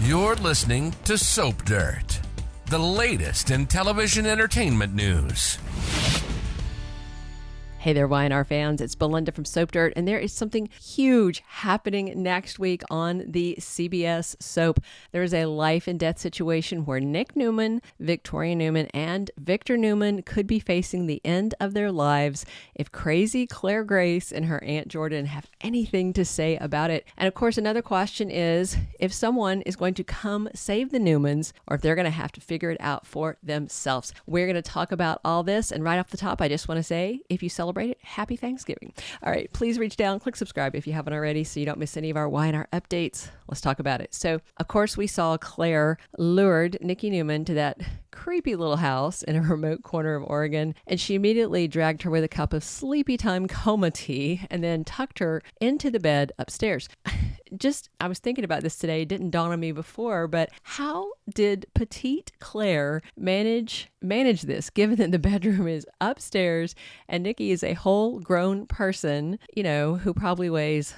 You're listening to Soap Dirt, the latest in television entertainment news. Hey there, Y&R fans. It's Belinda from Soap Dirt, and there is something huge happening next week on the CBS soap. There is a life and death situation where Nick Newman, Victoria Newman, and Victor Newman could be facing the end of their lives if crazy Claire Grace and her Aunt Jordan have anything to say about it. And of course, another question is if someone is going to come save the Newmans or if they're going to have to figure it out for themselves. We're going to talk about all this, and right off the top, I just want to say, if you celebrate it, happy Thanksgiving. All right, please reach down, click subscribe if you haven't already so you don't miss any of our Y&R updates. Let's talk about it. So, of course, we saw Claire lured Nikki Newman to that creepy little house in a remote corner of Oregon, and she immediately dragged her with a cup of sleepy time coma tea and then tucked her into the bed upstairs. I was thinking about this today. It didn't dawn on me before, but how did petite Claire manage this, given that the bedroom is upstairs and Nikki is a whole grown person, who probably weighs,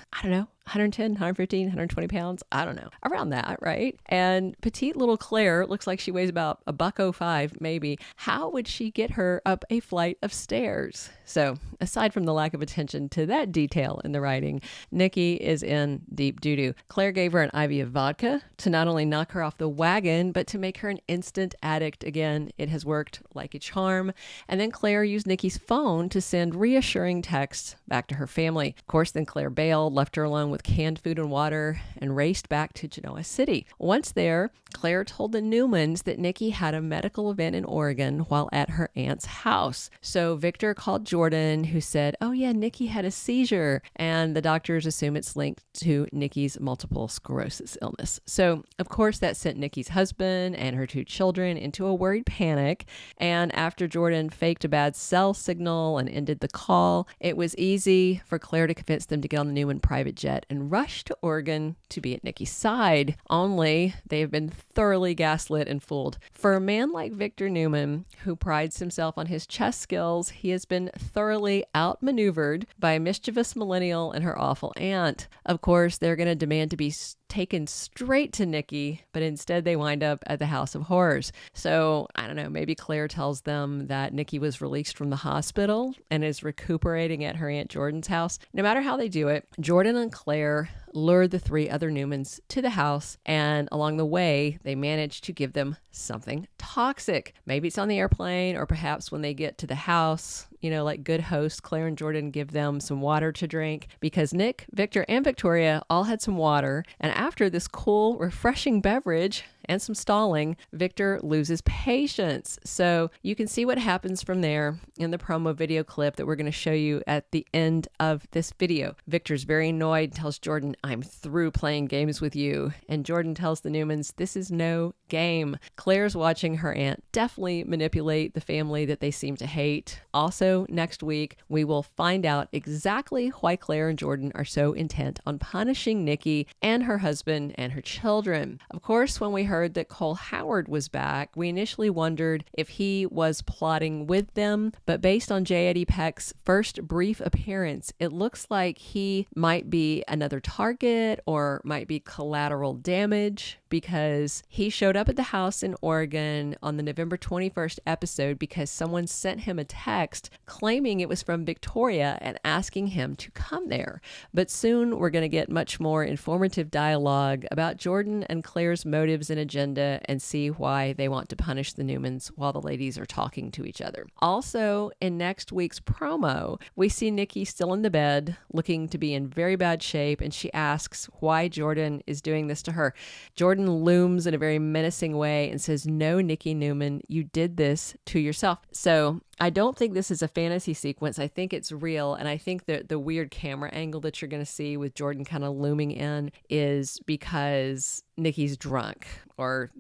110, 115, 120 pounds. I don't know. Around that, right? And petite little Claire looks like she weighs about $105 maybe. How would she get her up a flight of stairs? So aside from the lack of attention to that detail in the writing, Nikki is in deep doo-doo. Claire gave her an IV of vodka to not only knock her off the wagon, but to make her an instant addict again. It has worked like a charm. And then Claire used Nikki's phone to send reassuring texts back to her family. Of course, then Claire bailed, left her alone with canned food and water, and raced back to Genoa City. Once there, Claire told the Newmans that Nikki had a medical event in Oregon while at her aunt's house. So Victor called Jordan, who said, "Oh yeah, Nikki had a seizure," and the doctors assume it's linked to Nikki's multiple sclerosis illness. So of course that sent Nikki's husband and her 2 children into a worried panic, and after Jordan faked a bad cell signal and ended the call, it was easy for Claire to convince them to get on the Newman private jet and rush to Oregon to be at Nikki's side. Only they have been thoroughly gaslit and fooled. For a man like Victor Newman, who prides himself on his chess skills, he has been thoroughly outmaneuvered by a mischievous millennial and her awful aunt. Of course, they're going to demand to be taken straight to Nikki, but instead they wind up at the House of Horrors. So, I don't know, maybe Claire tells them that Nikki was released from the hospital and is recuperating at her Aunt Jordan's house. No matter how they do it, Jordan and Claire lured the 3 other Newmans to the house, and along the way, they managed to give them something toxic. Maybe it's on the airplane, or perhaps when they get to the house, like good hosts, Claire and Jordan give them some water to drink, because Nick, Victor, and Victoria all had some water, and after this cool, refreshing beverage and some stalling, Victor loses patience. So you can see what happens from there in the promo video clip that we're going to show you at the end of this video. Victor's very annoyed, tells Jordan, "I'm through playing games with you." And Jordan tells the Newmans, "This is no game." Claire's watching her aunt definitely manipulate the family that they seem to hate. Also, next week, we will find out exactly why Claire and Jordan are so intent on punishing Nikki and her husband and her children. Of course, when we heard that Cole Howard was back, we initially wondered if he was plotting with them, but based on J. Eddie Peck's first brief appearance, it looks like he might be another target or might be collateral damage, because he showed up at the house in Oregon on the November 21st episode because someone sent him a text claiming it was from Victoria and asking him to come there. But soon we're going to get much more informative dialogue about Jordan and Claire's motives and agenda and see why they want to punish the Newmans while the ladies are talking to each other. Also, in next week's promo, we see Nikki still in the bed, looking to be in very bad shape, and she asks why Jordan is doing this to her. Jordan looms in a very menacing way and says, "No, Nikki Newman, you did this to yourself." So I don't think this is a fantasy sequence. I think it's real. And I think that the weird camera angle that you're going to see with Jordan kind of looming in is because Nikki's drunk or,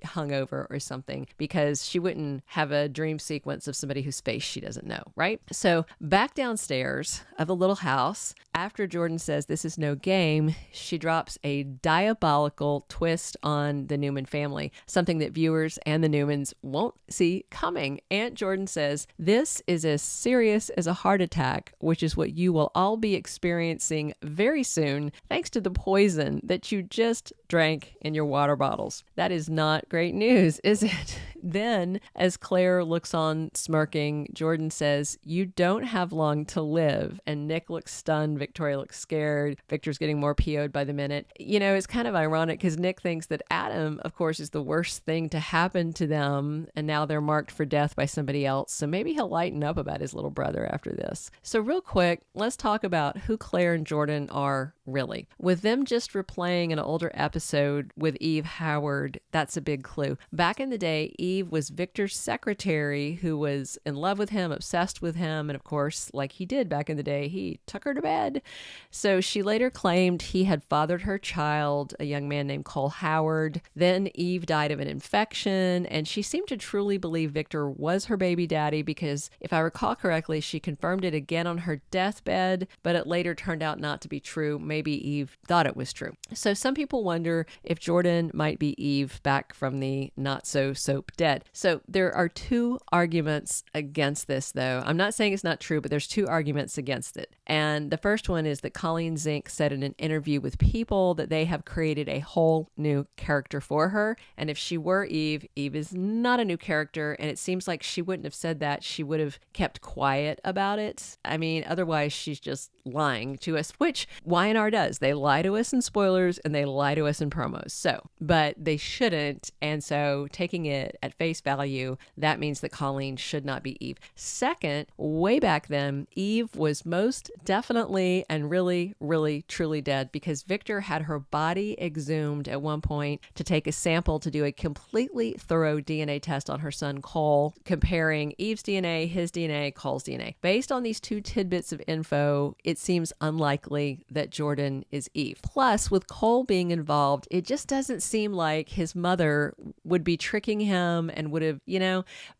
hungover or something, because she wouldn't have a dream sequence of somebody whose face she doesn't know, right? So back downstairs of the little house, after Jordan says this is no game, she drops a diabolical twist on the Newman family, something that viewers and the Newmans won't see coming. Aunt Jordan says, "This is as serious as a heart attack, which is what you will all be experiencing very soon, thanks to the poison that you just drank in your water bottles. That is not great news, is it? Then, as Claire looks on smirking, Jordan says, "You don't have long to live." And Nick looks stunned. Victoria looks scared. Victor's getting more PO'd by the minute. It's kind of ironic because Nick thinks that Adam, of course, is the worst thing to happen to them. And now they're marked for death by somebody else. So maybe he'll lighten up about his little brother after this. So real quick, let's talk about who Claire and Jordan are really. With them just replaying an older episode with Eve Howard, that's a big clue. Back in the day, Eve was Victor's secretary who was in love with him, obsessed with him, and of course, like he did back in the day, he took her to bed. So she later claimed he had fathered her child, a young man named Cole Howard. Then Eve died of an infection, and she seemed to truly believe Victor was her baby daddy because, if I recall correctly, she confirmed it again on her deathbed, but it later turned out not to be true. Maybe Eve thought it was true. So some people wonder if Jordan might be Eve back from the not-so-soap dead. So there are two arguments against this, though. I'm not saying it's not true, but there's two arguments against it. And the first one is that Colleen Zenk said in an interview with People that they have created a whole new character for her. And if she were Eve, Eve is not a new character. And it seems like she wouldn't have said that. She would have kept quiet about it. I mean, otherwise she's just lying to us, which Y&R does. They lie to us in spoilers and they lie to us in promos. So, but they shouldn't. And so taking it at face value, that means that Colleen should not be Eve. Second, way back then, Eve was most definitely and really, really, truly dead because Victor had her body exhumed at one point to take a sample to do a completely thorough DNA test on her son Cole, comparing Eve's DNA, his DNA, Cole's DNA. Based on these two tidbits of info, it seems unlikely that Jordan is Eve. Plus, with Cole being involved, it just doesn't seem like his mother would be tricking him and would have,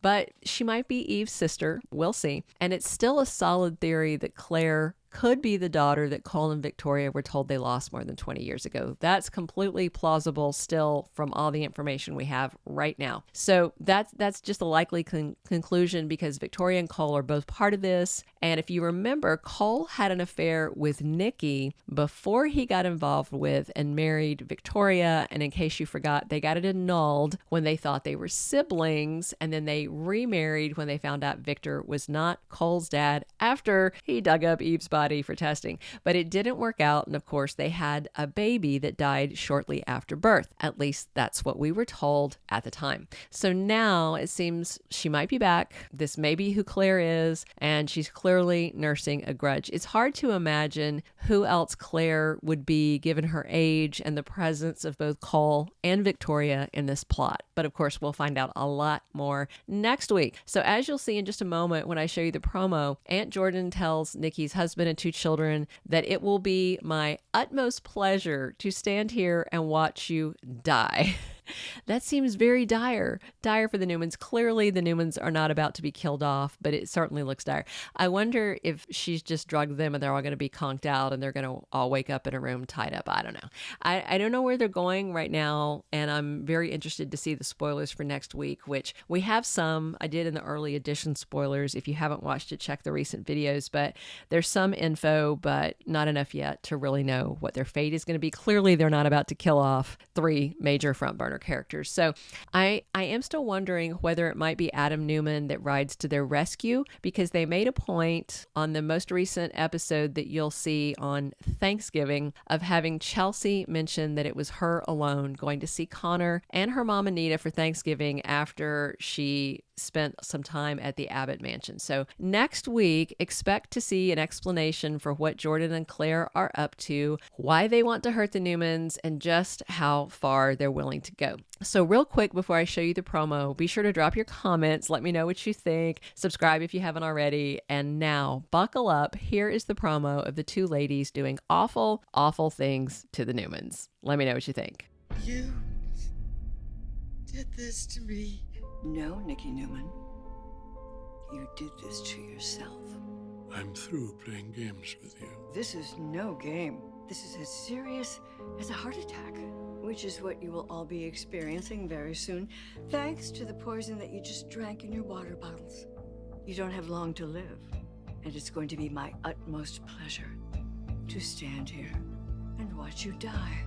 but she might be Eve's sister. We'll see. And it's still a solid theory that Claire could be the daughter that Cole and Victoria were told they lost more than 20 years ago. That's completely plausible still from all the information we have right now. So that's just a likely conclusion because Victoria and Cole are both part of this. And if you remember, Cole had an affair with Nikki before he got involved with and married Victoria. And in case you forgot, they got it annulled when they thought they were siblings. And then they remarried when they found out Victor was not Cole's dad after he dug up Eve's body for testing. But it didn't work out. And of course, they had a baby that died shortly after birth. At least that's what we were told at the time. So now it seems she might be back. This may be who Claire is. And she's clearly nursing a grudge. It's hard to imagine who else Claire would be given her age and the presence of both Cole and Victoria in this plot. But of course, we'll find out a lot more next week. So as you'll see in just a moment when I show you the promo, Aunt Jordan tells Nikki's husband and two children that it will be my utmost pleasure to stand here and watch you die. That seems very dire for the Newmans. Clearly, the Newmans are not about to be killed off, but it certainly looks dire. I wonder if she's just drugged them and they're all going to be conked out and they're going to all wake up in a room tied up. I don't know. I don't know where they're going right now, and I'm very interested to see the spoilers for next week, which we have some. I did in the early edition spoilers. If you haven't watched it, check the recent videos, but there's some info, but not enough yet to really know what their fate is going to be. Clearly, they're not about to kill off three major front burner characters. So I am still wondering whether it might be Adam Newman that rides to their rescue, because they made a point on the most recent episode that you'll see on Thanksgiving of having Chelsea mention that it was her alone going to see Connor and her mom Anita for Thanksgiving after she spent some time at the Abbott mansion. So next week, expect to see an explanation for what Jordan and Claire are up to, why they want to hurt the Newmans, and just how far they're willing to go. So real quick before I show you the promo, be sure to drop your comments. Let me know what you think. Subscribe if you haven't already. And now buckle up. Here is the promo of the two ladies doing awful, awful things to the Newmans. Let me know what you think. You did this to me. No, Nikki Newman. You did this to yourself. I'm through playing games with you. This is no game. This is as serious as a heart attack, which is what you will all be experiencing very soon, thanks to the poison that you just drank in your water bottles. You don't have long to live, and it's going to be my utmost pleasure to stand here and watch you die.